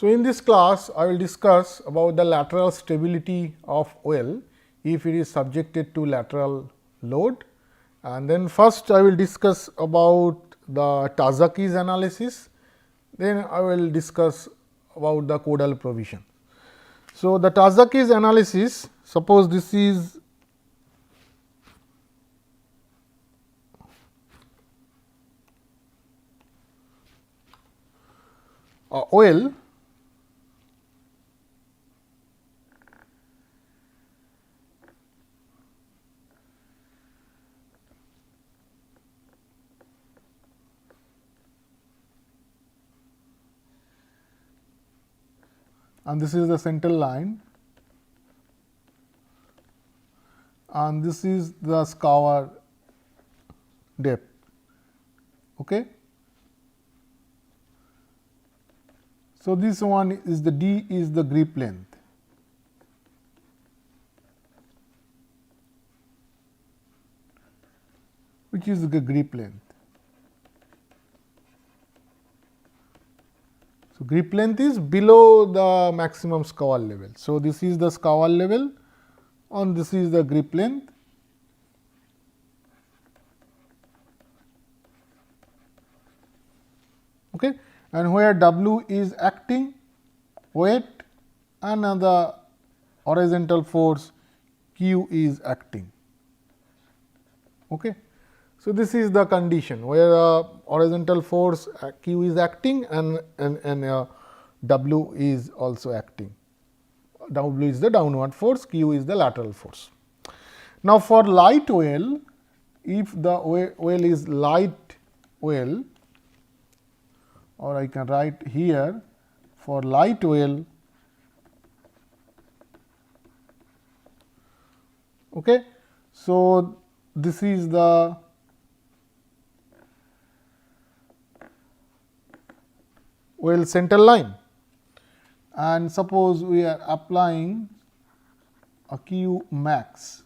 So, in this class I will discuss about the lateral stability of oil if it is subjected to lateral load, and then first I will discuss about the Tazaki's analysis, then I will discuss about the codal provision. So, the Tazaki's analysis, suppose this is oil and this is the central line and this is the scour depth. Okay. So, this one is the D is the grip length, which is the grip length. So, grip length is below the maximum scour level. So, this is the scour level and this is the grip length. Okay. And where W is acting weight and the horizontal force Q is acting. Okay. So, this is the condition where horizontal force Q is acting and W is also acting. W is the downward force, Q is the lateral force. Now, for light oil, if the oil is light oil, or I can write here for light oil, okay. So, this is the oil center line, and suppose we are applying a Q max.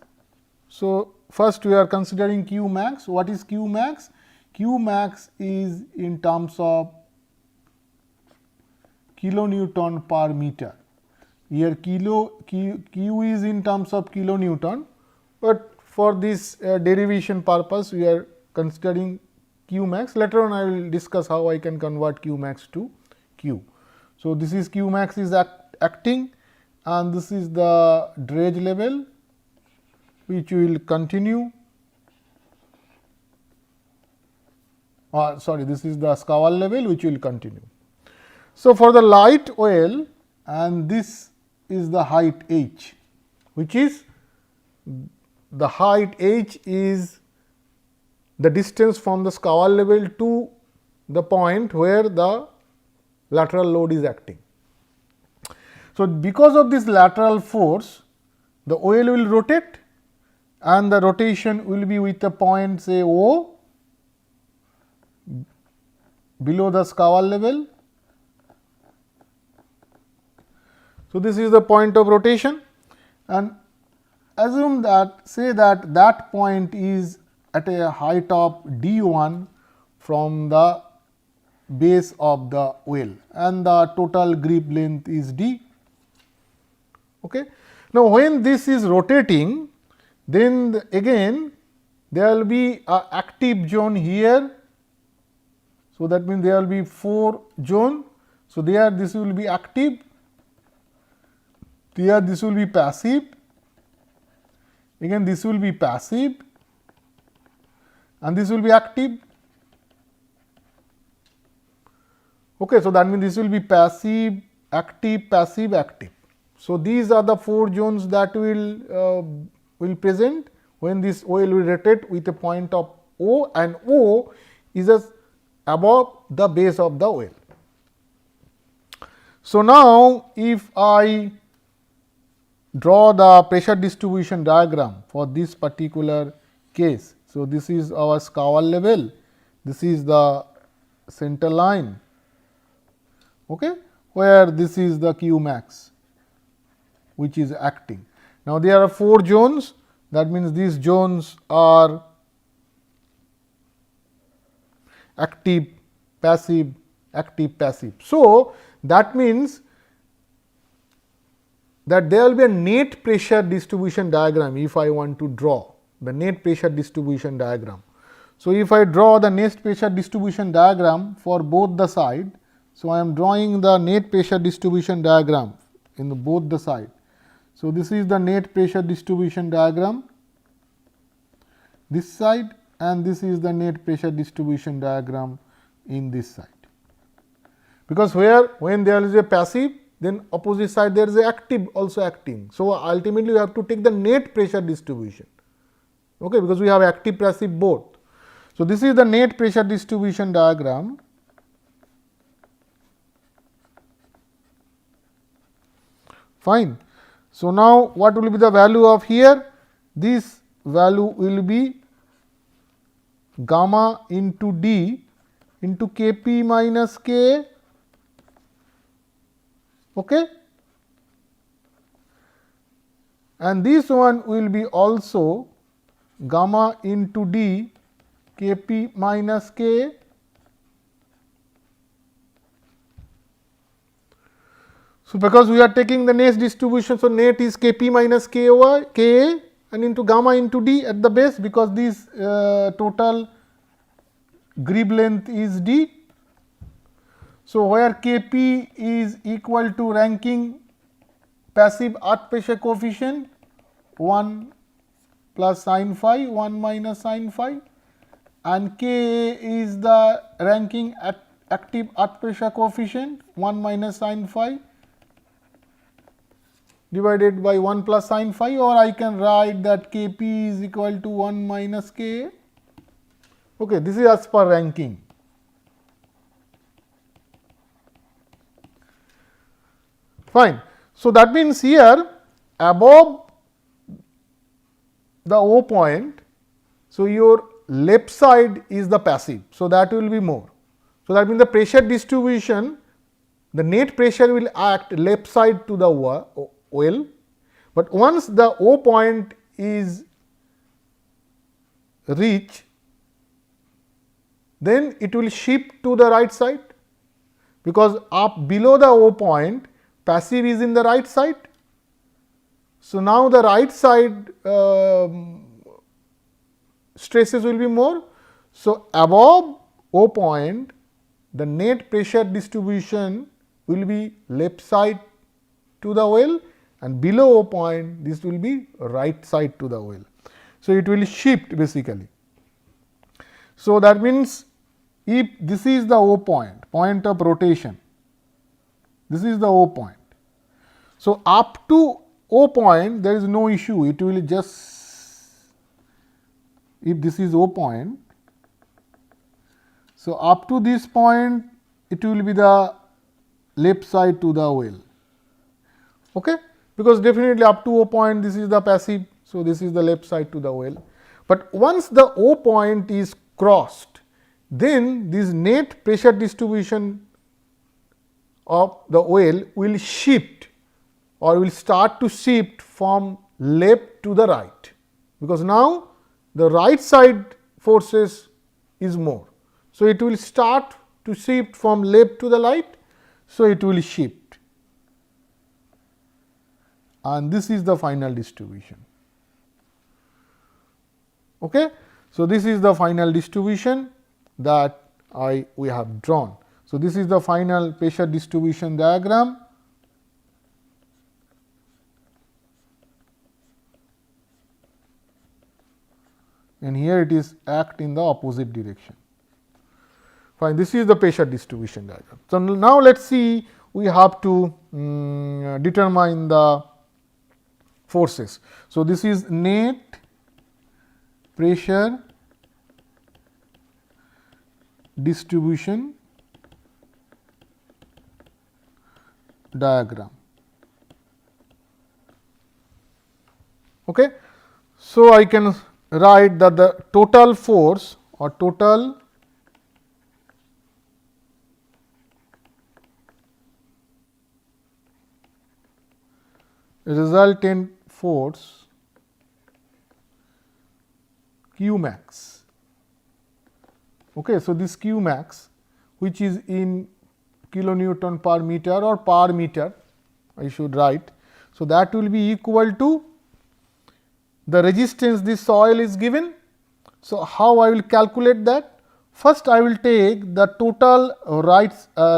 So, first we are considering Q max. What is Q max? Q max is in terms of kilonewton per meter. Here Q is in terms of kilonewton, but for this derivation purpose we are considering Q max. Later on I will discuss how I can convert Q max to Q. So, this is Q max is acting and this is the dredge level which will continue, this is the scour level which will continue. So, for the light oil, and this is the height h, which is the height h is the distance from the scour level to the point where the lateral load is acting. So, because of this lateral force, the oil will rotate and the rotation will be with a point say O below the scour level. So, this is the point of rotation, and assume that say that point is at a height of d1 from the base of the oil and the total grip length is d. Okay. Now, when this is rotating, then again there will be a active zone here. So, that means there will be 4 zone. So, there this will be active, here this will be passive, again this will be passive and this will be active. Okay, so, that means this will be passive, active, passive, active. So, these are the 4 zones that will present when this oil will rotate with a point of O, and O is above the base of the oil. So, now if I draw the pressure distribution diagram for this particular case. So, this is our scour level, this is the center line, okay, where this is the Q max which is acting. Now, there are 4 zones, that means these zones are active, passive, active, passive. So, that means that there will be a net pressure distribution diagram if I want to draw the net pressure distribution diagram. So, if I draw the net pressure distribution diagram for both the side, so I am drawing the net pressure distribution diagram in both the side. So, this is the net pressure distribution diagram this side, and this is the net pressure distribution diagram in this side. Because when there is a passive, then opposite side there is a active also acting. So, ultimately we have to take the net pressure distribution, okay, because we have active passive both. So, this is the net pressure distribution diagram. Fine. So, now what will be the value of here? This value will be gamma into d into Kp minus Ka, okay, and this one will be also gamma into d Kp minus Ka. So, because we are taking the net distribution, so net is Kp minus Ka and into gamma into d at the base, because this total grid length is d. So, where Kp is equal to Rankine passive earth pressure coefficient 1 plus sin phi 1 minus sin phi, and Ka is the Rankine active earth pressure coefficient 1 minus sin phi divided by 1 plus sin phi, or I can write that Kp is equal to 1 minus Ka. Okay, this is as per Rankine. Fine. So, that means here above the O point, so your left side is the passive. So, that will be more. So, that means the pressure distribution, the net pressure will act left side to the well, but once the O point is reached, then it will shift to the right side, because up below the O point passive is in the right side. So, now the right side stresses will be more. So, above O point the net pressure distribution will be left side to the well, and below O point this will be right side to the well. So, it will shift basically. So, that means if this is the O point, point of rotation, this is the O point. So, up to O point there is no issue, it will just, if this is O point, so up to this point it will be the left side to the well, okay, because definitely up to O point this is the passive. So, this is the left side to the well, but once the O point is crossed, then this net pressure distribution of the well will shift or will start to shift from left to the right, because now the right side forces is more. So, it will start to shift from left to the right. So, it will shift, and this is the final distribution. Okay. So, this is the final distribution that we have drawn. So, this is the final pressure distribution diagram. And here it is act in the opposite direction. Fine, this is the pressure distribution diagram. So, now let us see, we have to determine the forces. So, this is net pressure distribution diagram. Okay. So, I can write that the total force or total resultant force Q max. Okay. So, this Q max, which is in kilonewton per meter or per meter, I should write. So, that will be equal to the resistance this soil is given. So, how I will calculate that? First I will take the total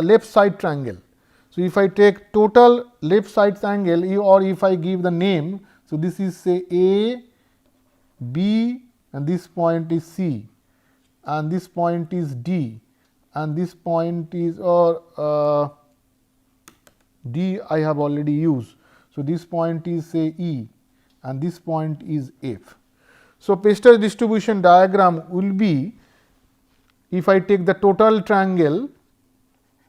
left side triangle. So, if I take total left side angle or if I give the name. So, this is say A, B and this point is C and this point is D and this point is D I have already used. So, this point is say E and this point is F. So, Pestel distribution diagram will be, if I take the total triangle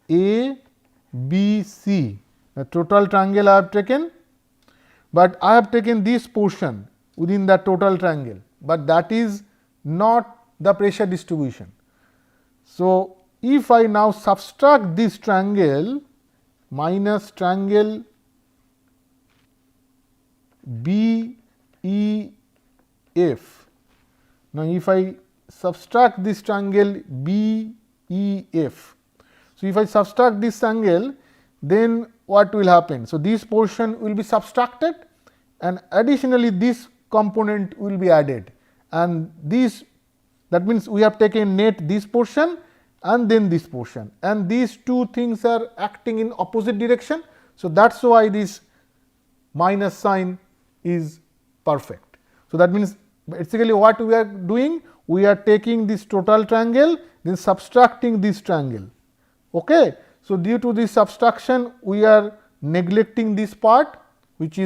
A, B, C, the total triangle I have taken, but I have taken this portion within the total triangle, but that is not the pressure distribution. So, if I now subtract this triangle minus triangle B, E, F. Now, if I subtract this triangle B, E, F. So, if I subtract this angle, then what will happen? So, this portion will be subtracted and additionally this component will be added, and this, that means we have taken net this portion and then this portion, and these two things are acting in opposite direction. So, that is why this minus sign is perfect. So, that means basically what we are doing, we are taking this total triangle then subtracting this triangle. Okay. So, due to this subtraction we are neglecting this part which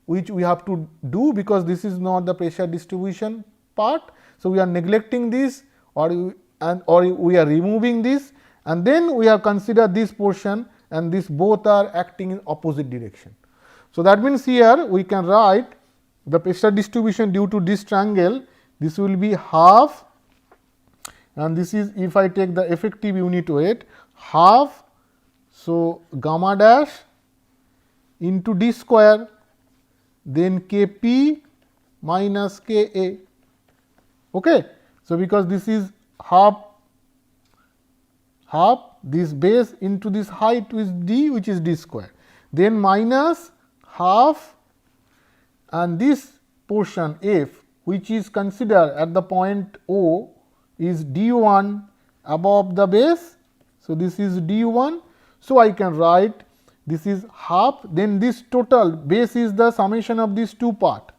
we have to do, because this is not the pressure distribution part. So, we are neglecting this or we are removing this, and then we have considered this portion and this both are acting in opposite direction. So, that means here we can write the pressure distribution due to this triangle, this will be half, and this is, if I take the effective unit weight, half. So, gamma dash into d square, then K p minus K a. Okay. So, because this is half this base into this height is d, which is d square, then minus half and this portion f which is considered at the point O is d 1 above the base. So, this is d 1. So, I can write this is half, then this total base is the summation of these two part.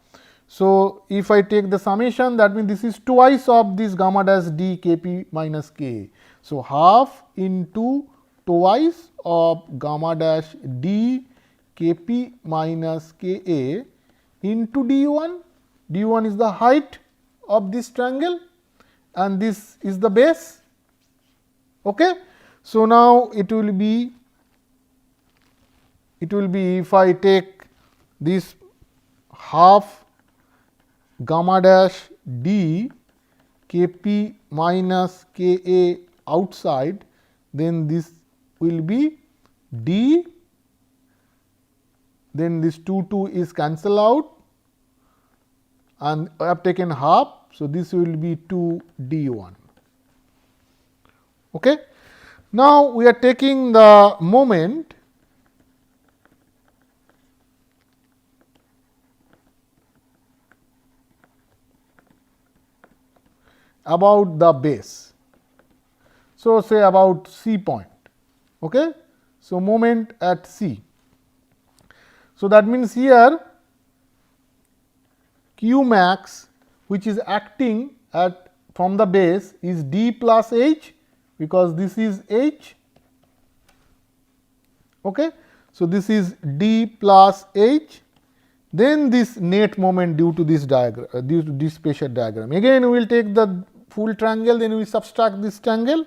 So, if I take the summation, that means this is twice of this gamma dash d K p minus K a. So, half into twice of gamma dash d K p minus K a into d 1. d 1 is the height of this triangle and this is the base. Okay. So, now it will be if I take this half gamma dash d K p minus K a outside, then this will be d, then this 2 is cancel out and I have taken half. So, this will be 2 d 1. Okay. Now, we are taking the moment about the base. So, say about C point. Okay. So, moment at C. So, that means here Q max which is acting at from the base is d plus h, because this is h. Okay. So, this is d plus h, then this net moment due to this diagram, due to this pressure diagram. Again we will take the full triangle, then we subtract this triangle,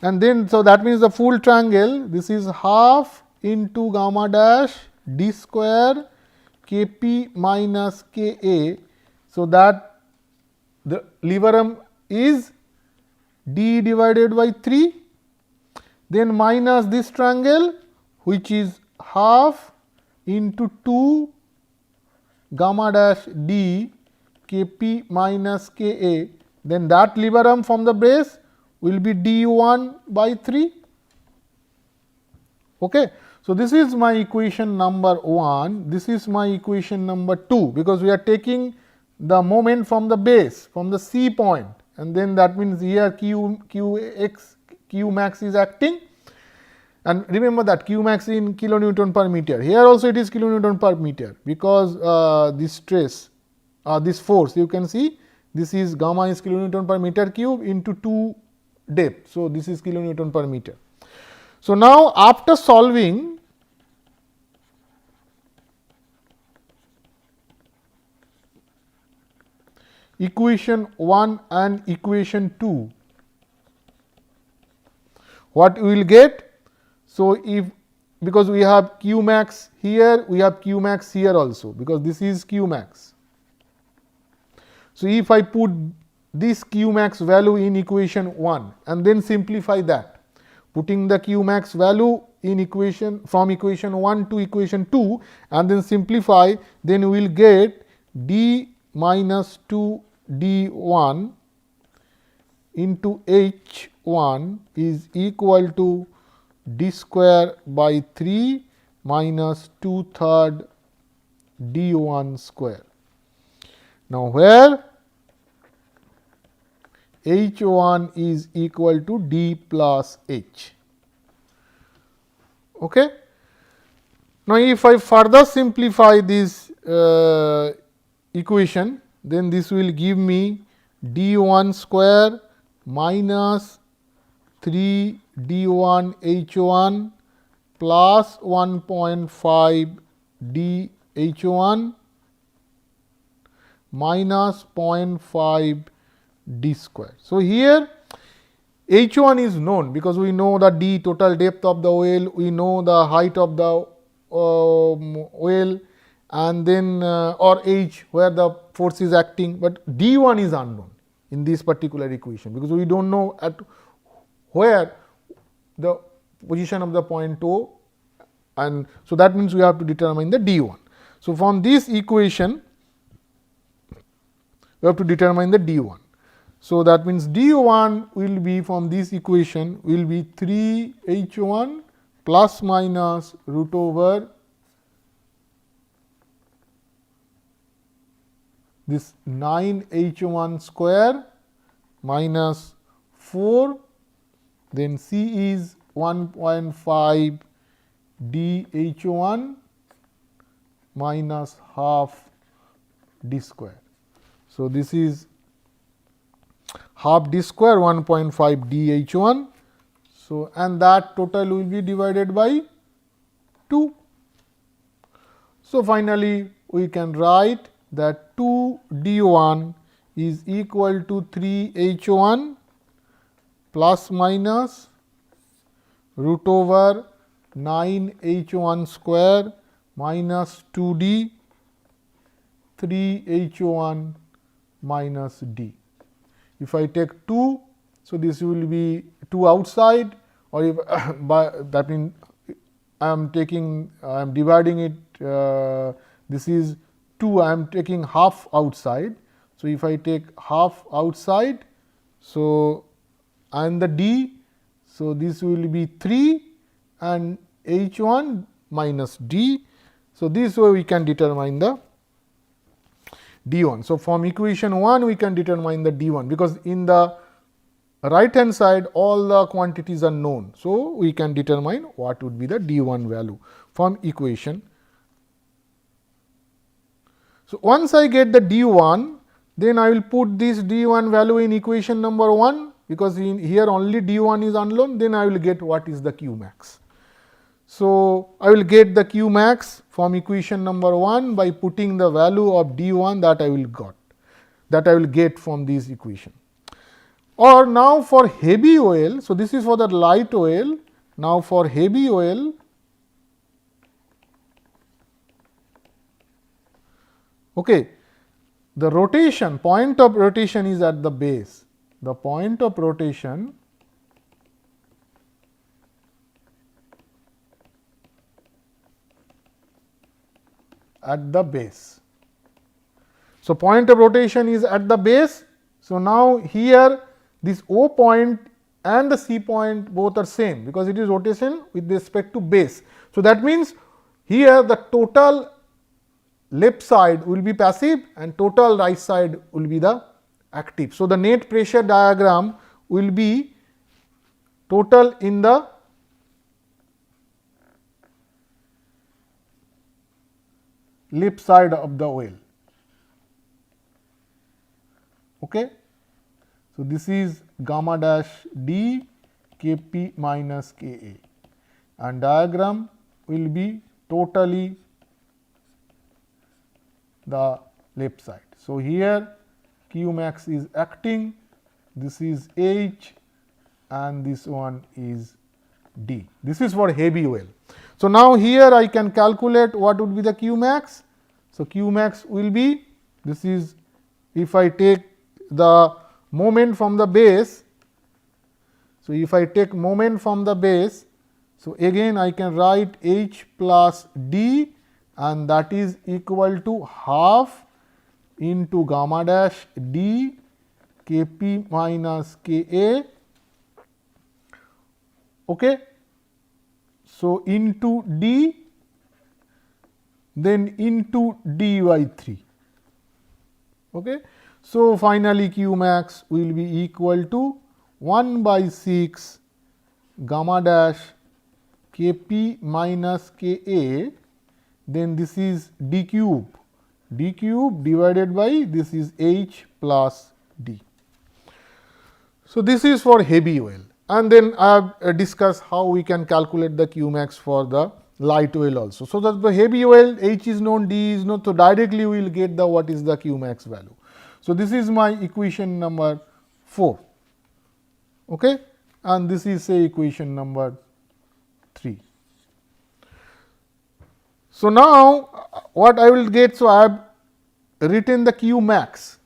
and then so that means the full triangle, this is half into gamma dash d square K p minus K a. So, that the liberum is d divided by 3, then minus this triangle which is half into 2 gamma dash d K p minus K a, then that liberum from the base will be d 1 by 3. Okay. So, this is my equation number 1, this is my equation number 2, because we are taking the moment from the base, from the C point, and then that means here Q max is acting, and remember that Q max in kilonewton per meter. Here also it is kilonewton per meter, because this stress, this force, you can see this is gamma is kilonewton per meter cube into 2 depth. So, this is kilonewton per meter. So, now after solving equation 1 and equation 2, what we will get? So, if because we have Q max here, we have Q max here also, because this is Q max. So, if I put this Q max value in equation 1 and then simplify that, putting the Q max value in equation from equation 1 to equation 2 and then simplify, then we will get d minus 2 d1 into h1 is equal to d square by 3 minus 2/3 d1 square. Now, where h1 is equal to d plus h. Okay. Now, if I further simplify this equation, then this will give me d1 square minus 3 d1 h1 plus 1.5 d h1 minus 0.5 d square. So, here h1 is known, because we know the d total depth of the well, we know the height of the well, and then or h where the force is acting, but d1 is unknown in this particular equation, because we do not know at where the position of the point O, and so that means we have to determine the d1. So, from this equation we have to determine the d1. So, that means d1 will be from this equation will be 3 h1 plus minus root over this 9 h1 square minus 4, then C is 1.5 d h1 minus half d square. So, this is half d square 1.5 d h1. So, and that total will be divided by 2. So, finally, we can write that 2 d1 is equal to 3 h1 plus minus root over 9 h1 square minus 2 d 3 h1 minus d. If I take 2, so this will be 2 outside, or if by that means I am taking, I am dividing it, this is 2, I am taking half outside. So, if I take half outside, so and the d, so this will be 3 and h1 minus d. So, this way we can determine the d1. So, from equation 1 we can determine the d1, because in the right hand side all the quantities are known. So, we can determine what would be the d1 value from equation. So, once I get the d1, then I will put this d1 value in equation number 1, because in here only d1 is unknown, then I will get what is the q max. So, I will get the q max from equation number 1 by putting the value of d1 that I will get from this equation. Or now for heavy oil, so this is for the light oil. Now, for heavy oil, okay, the rotation, point of rotation is at the base. The point of rotation at the base. So, point of rotation is at the base. So, now here this O point and the C point both are same, because it is rotation with respect to base. So, that means here the total left side will be passive and total right side will be the active. So, the net pressure diagram will be total in the left side of the well. Okay. So, this is gamma dash d K p minus K a, and diagram will be totally the left side. So, here Q max is acting, this is H and this one is D. This is for heavy well. So, now here I can calculate what would be the Q max. So, Q max will be, this is if I take the moment from the base. So, if I take moment from the base, so again I can write H plus D, and that is equal to half into gamma dash D K p minus K a. Okay. So, into D, then into D by 3. Okay. So, finally, Q max will be equal to 1 by 6 gamma dash K p minus K a, then this is D cube divided by this is H plus D. So, this is for heavy well, and then I have discussed how we can calculate the Q max for the light well also. So, that the heavy well H is known, D is known, so directly we will get the what is the Q max value. So, this is my equation number 4, okay, and this is say equation number 3. So, now what I will get, so I have written the Q max,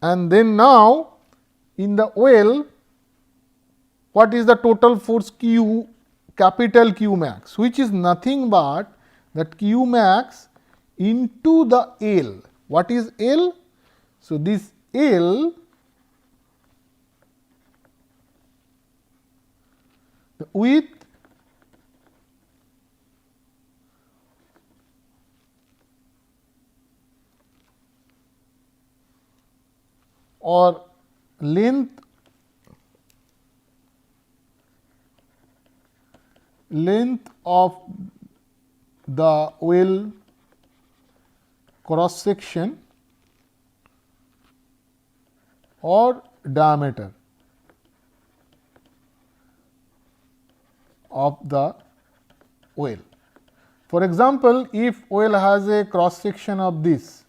and then now in the well what is the total force Q, capital Q max, which is nothing but that Q max into the L. What is L? So, this L, the width or length of the well cross section or diameter of the well. For example, if well has a cross section of this,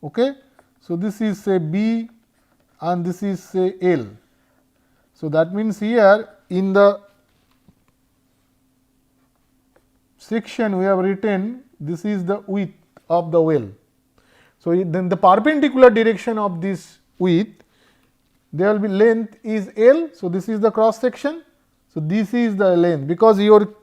okay. So, this is say B and this is say L. So, that means here in the section we have written this is the width of the well. So, then the perpendicular direction of this width, there will be length is L. So, this is the cross section. So, this is the length, because your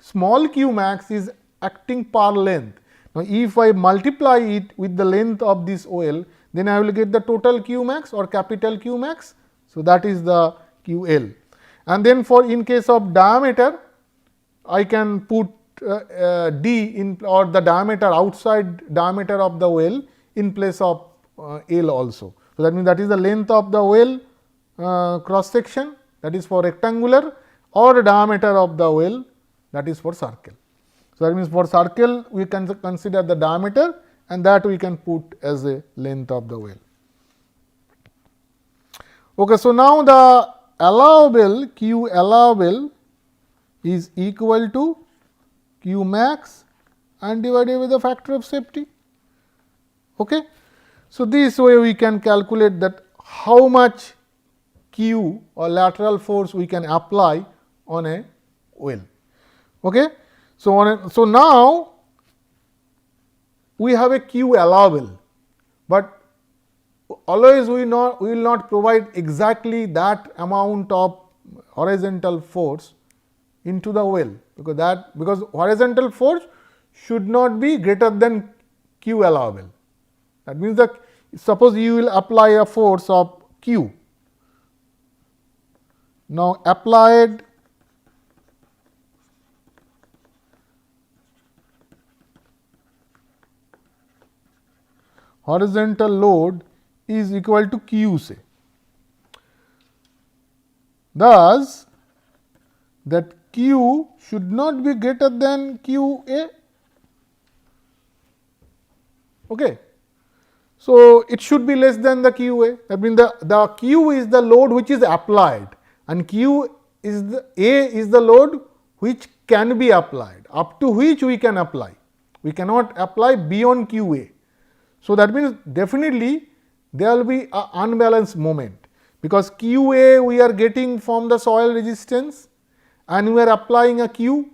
small q max is acting per length. Now, if I multiply it with the length of this OL, then I will get the total q max or capital Q max. So, that is the QL. And then for in case of diameter, I can put D in or the diameter outside diameter of the well in place of L also. So, that means that is the length of the well cross section, that is for rectangular, or diameter of the well, that is for circle. So, that means for circle we can consider the diameter, and that we can put as a length of the well. Okay, so, now the allowable Q allowable is equal to Q max and divided by the factor of safety. Okay. So, this way we can calculate that how much Q or lateral force we can apply on a well. Okay. So, now we have a Q allowable, but always we will not provide exactly that amount of horizontal force into the well, because horizontal force should not be greater than Q allowable. That means that suppose you will apply a force of Q. Now, applied horizontal load is equal to Q, say. Thus, that Q should not be greater than Q A. Okay. So, it should be less than the Q A. That means, the Q is the load which is applied, and Q is the A is the load which can be applied, up to which we can apply. We cannot apply beyond Q A. So, that means definitely there will be an unbalanced moment, because Q A we are getting from the soil resistance and we are applying a Q.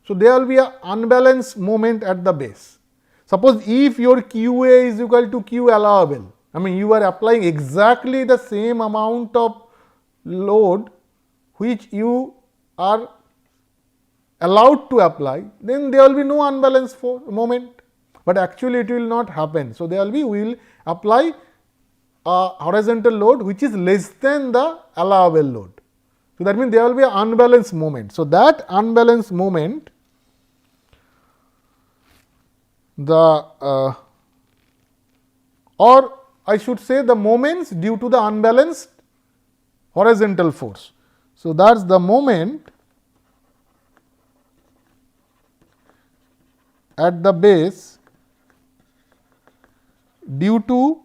So, there will be an unbalanced moment at the base. Suppose if your Q A is equal to Q allowable, I mean you are applying exactly the same amount of load which you are allowed to apply, then there will be no unbalanced moment, but actually it will not happen. So, there will be, we will apply a horizontal load which is less than the allowable load. So, that means there will be an unbalanced moment. So, that unbalanced moment, or I should say the moments due to the unbalanced horizontal force. So, that is the moment at the base due to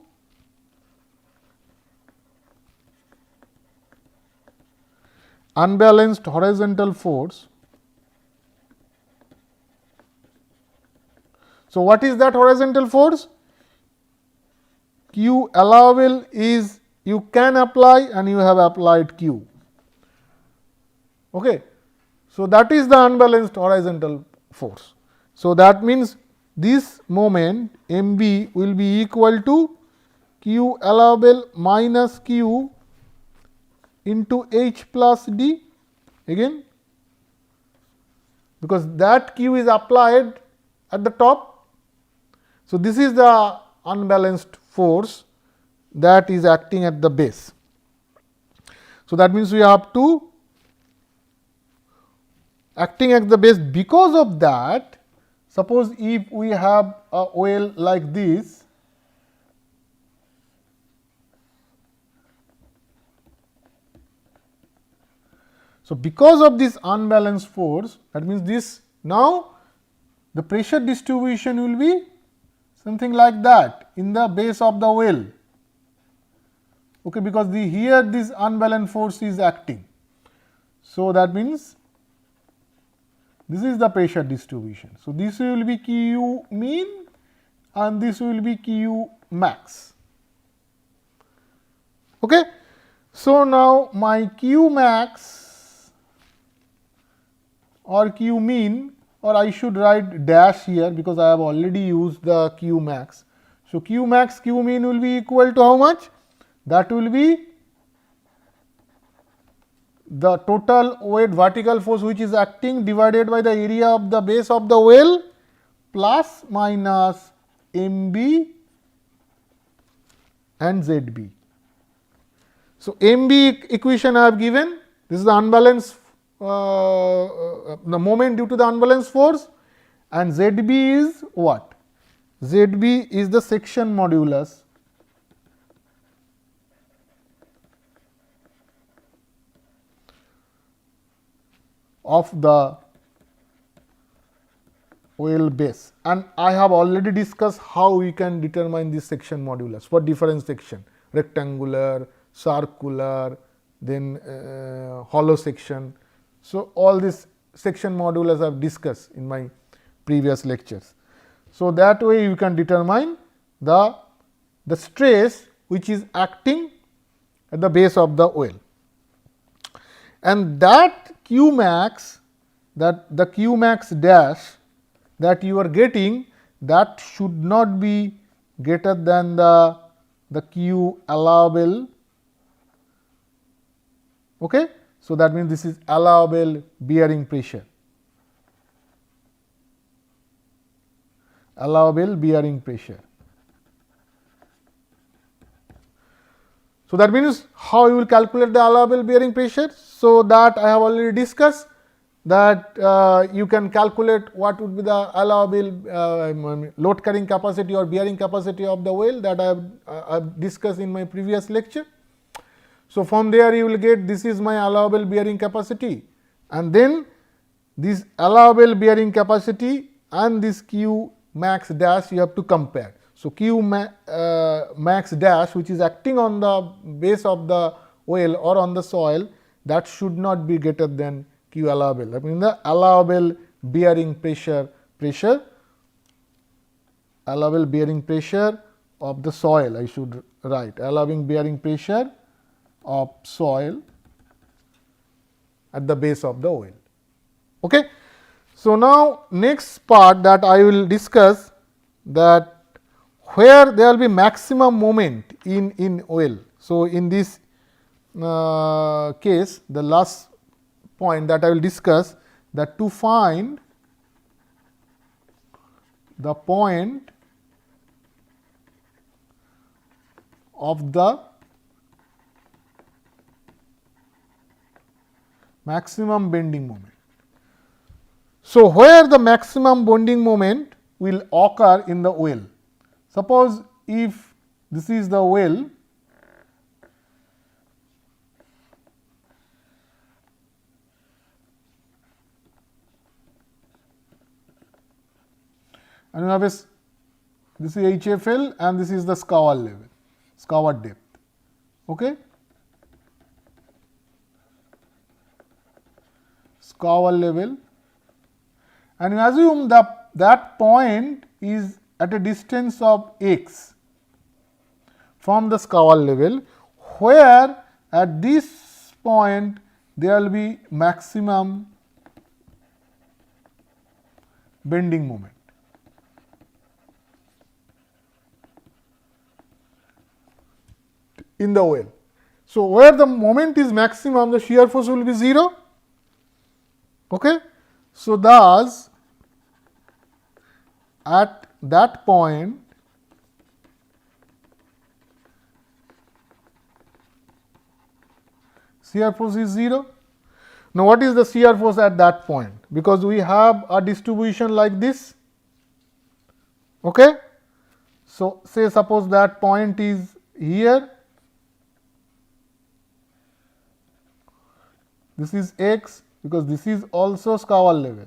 unbalanced horizontal force. So, what is that horizontal force? Q allowable is you can apply and you have applied Q. Okay. So, that is the unbalanced horizontal force. So, that means this moment M B will be equal to Q allowable minus Q into H plus D again, because that Q is applied at the top. So, this is the unbalanced force that is acting at the base. So, that means we have to acting at the base. Because of that, suppose if we have a well like this, so because of this unbalanced force, that means this now the pressure distribution will be something like that in the base of the well. Okay, because here this unbalanced force is acting. So, that means this is the pressure distribution. So, this will be Q mean and this will be Q max. Okay. So, now my Q max or Q mean, or I should write dash here because I have already used the Q max. So, Q max Q mean will be equal to how much? That will be the total weight vertical force which is acting divided by the area of the base of the well plus minus M B and Z B. So, M B equation I have given, this is the unbalanced the moment due to the unbalanced force, and Z B is what? Z B is the section modulus of the well base, and I have already discussed how we can determine this section modulus for different section, rectangular, circular, then hollow section. So, all this section modulus I have discussed in my previous lectures. So, that way you can determine the stress which is acting at the base of the well, and that Q max, that the Q max dash that you are getting, that should not be greater than the Q allowable. Okay. So, that means this is allowable bearing pressure, allowable bearing pressure. So, that means how you will calculate the allowable bearing pressure. So, that I have already discussed, that you can calculate what would be the allowable load carrying capacity or bearing capacity of the well, that I have discussed in my previous lecture. So, from there you will get this is my allowable bearing capacity, and then this allowable bearing capacity and this Q max dash you have to compare. So, Q max dash, which is acting on the base of the well or on the soil, that should not be greater than Q allowable. That means the allowable bearing pressure allowable bearing pressure of the soil, I should write allowing bearing pressure of soil at the base of the well. Okay. So, now next part that I will discuss, that where there will be maximum moment in well. So, in this case, the last point that I will discuss, that to find the point of the maximum bending moment. So, where the maximum bending moment will occur in the well. Suppose if this is the well, and you have this is HFL and this is the scour level, scour depth. Okay. Scour level, and you assume that point is at a distance of x from the scour level, where at this point there will be maximum bending moment. In the well. So, where the moment is maximum, the shear force will be 0. Okay. So, thus at that point shear force is 0. Now, what is the shear force at that point? Because we have a distribution like this. Okay. So, say suppose that point is here, this is x, because this is also scour level.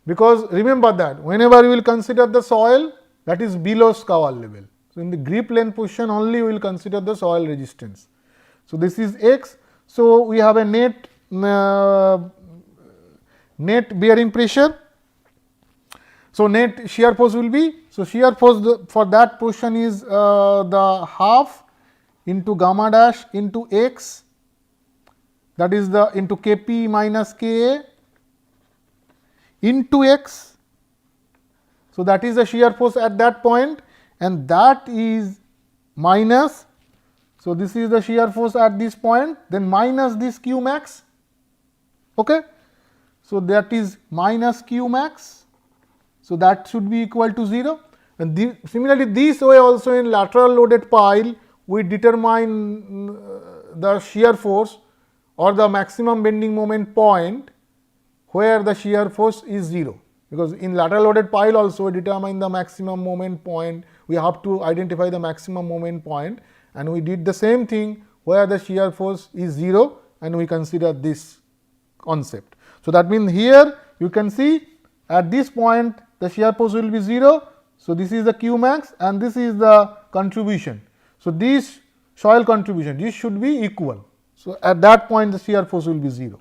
Because remember that whenever you will consider the soil, that is below scour level. So, in the grip length position only we will consider the soil resistance. So, this is x. So, we have a net bearing pressure. So, net shear force will be, so shear force for that portion is the half into gamma dash into x, that is the into Kp minus Ka into x. So, that is the shear force at that point, and that is minus. So, this is the shear force at this point, then minus this Q max. Okay. So, that is minus Q max. So, that should be equal to 0, and similarly this way also in lateral loaded pile we determine the shear force or the maximum bending moment point where the shear force is 0, because in lateral loaded pile also we determine the maximum moment point, we have to identify the maximum moment point, and we did the same thing where the shear force is 0 and we consider this concept. So, that means here you can see at this point the shear force will be 0. So, this is the Q max and this is the contribution. So, this soil contribution, this should be equal. So, at that point the shear force will be 0.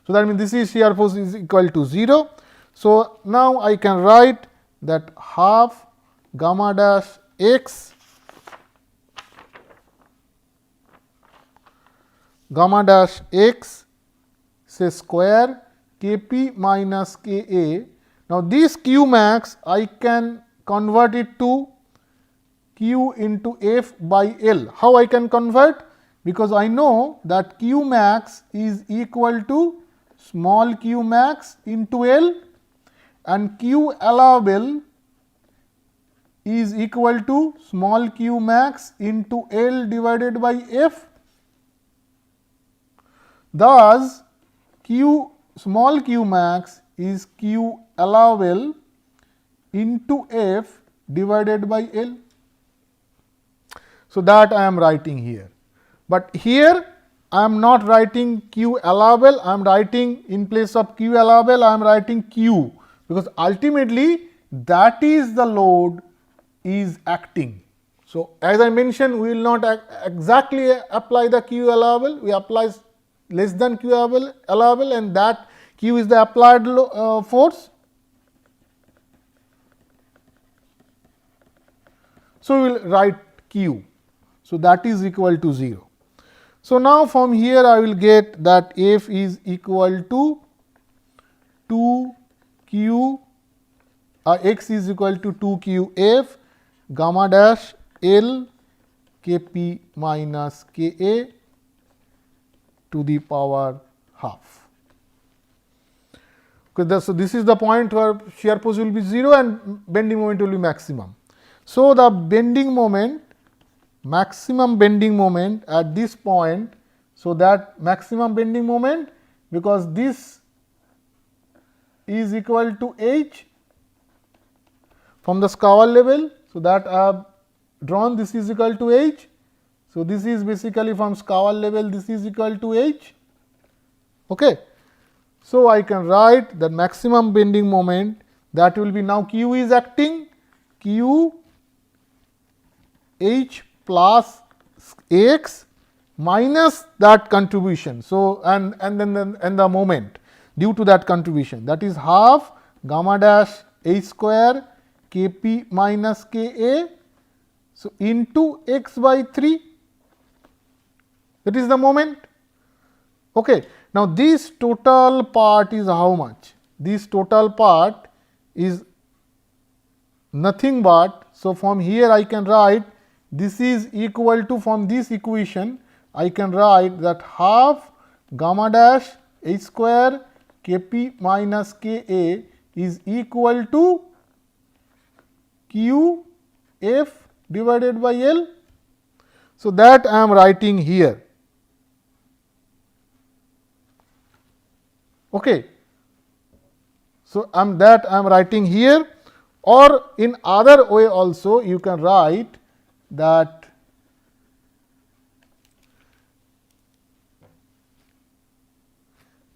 So, that means this is shear force is equal to 0. So, now I can write that half gamma dash x say square Kp minus Ka. Now, this Q max I can convert it to Q into F by L. How I can convert? Because I know that Q max is equal to small q max into L and Q allowable is equal to small q max into L divided by F. Thus, small q max is q allowable into F divided by L. So, that I am writing here, but here I am not writing q allowable, I am writing in place of q allowable I am writing q, because ultimately that is the load is acting. So, as I mentioned, we will not exactly apply the q allowable, we apply less than q allowable and that q is the applied force. So, we will write q. So, that is equal to 0. So, now from here I will get that F is equal to 2 q x is equal to 2 q f gamma dash L k p minus k a to the power half. Okay, so, this is the point where shear force will be 0 and bending moment will be maximum. So, the bending moment, maximum bending moment at this point. So, that maximum bending moment, because this is equal to h from the scour level. So, that I have drawn this is equal to h. So, this is basically from scour level this is equal to h. Okay. So, I can write the maximum bending moment, that will be now q is acting, q h plus x minus that contribution. So, and then the moment due to that contribution, that is half gamma dash h square k p minus k a. So, into x by 3, that is the moment. Okay. Now, this total part is how much? This total part is nothing but, so from here I can write this is equal to, from this equation I can write that half gamma dash h square k p minus k a is equal to q f divided by L. So, that I am writing here. Okay. So, I am writing here, or in other way also you can write that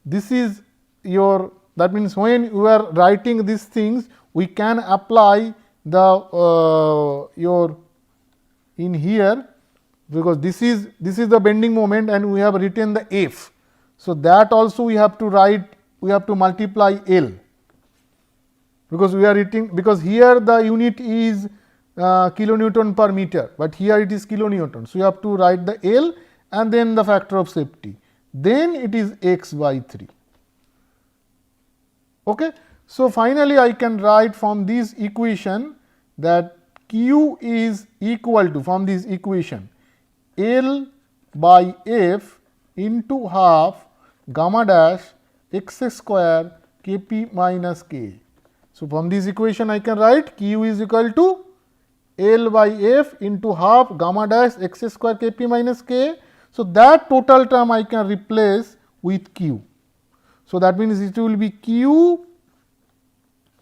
this is your, that means when you are writing these things we can apply the your in here, because this is the bending moment and we have written the F. So, that also we have to write, we have to multiply L, because we are writing, because here the unit is kilonewton per meter, but here it is kilonewton. So, you have to write the L and then the factor of safety, then it is x by 3. Okay. So, finally, I can write from this equation that q is equal to, from this equation, L by F into half gamma dash x square k p minus k. So, from this equation I can write q is equal to L by F into half gamma dash x square k p minus k. So, that total term I can replace with q. So, that means it will be q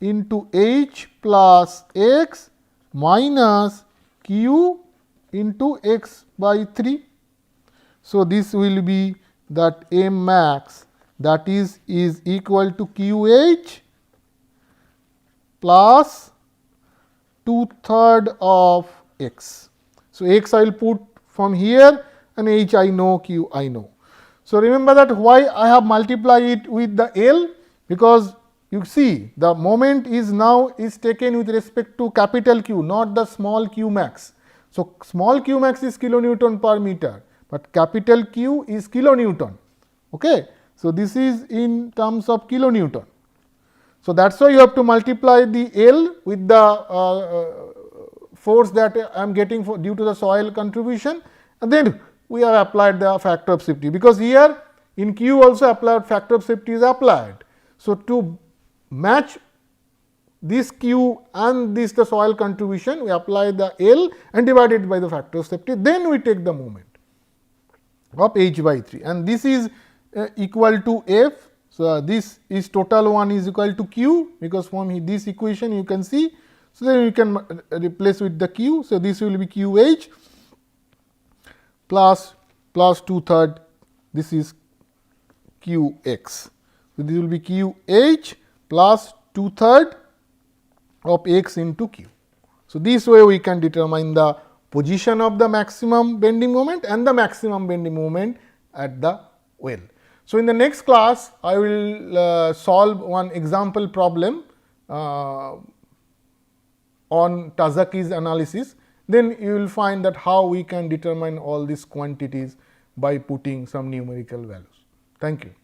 into h plus x minus q into x by 3. So, this will be that m max, that is equal to q h plus 2/3 of x. So, x I will put from here and h I know, q I know. So, remember that why I have multiplied it with the L, because you see the moment is now is taken with respect to capital Q, not the small q max. So, small q max is kilonewton per meter, but capital Q is kilonewton. Okay. So, this is in terms of kilonewton. So, that is why you have to multiply the L with the force that I am getting due to the soil contribution, and then we have applied the factor of safety, because here in Q also applied factor of safety is applied. So, to match this Q and this the soil contribution, we apply the L and divide it by the factor of safety, then we take the moment of H by 3, and this is equal to F. So, this is total 1 is equal to Q, because from this equation you can see. So, then you can replace with the Q. So, this will be QH plus 2/3, this is QX. So, this will be QH plus 2/3 of X into Q. So, this way we can determine the position of the maximum bending moment and the maximum bending moment at the well. So, in the next class I will solve one example problem on Tazaki's analysis. Then you will find that how we can determine all these quantities by putting some numerical values. Thank you.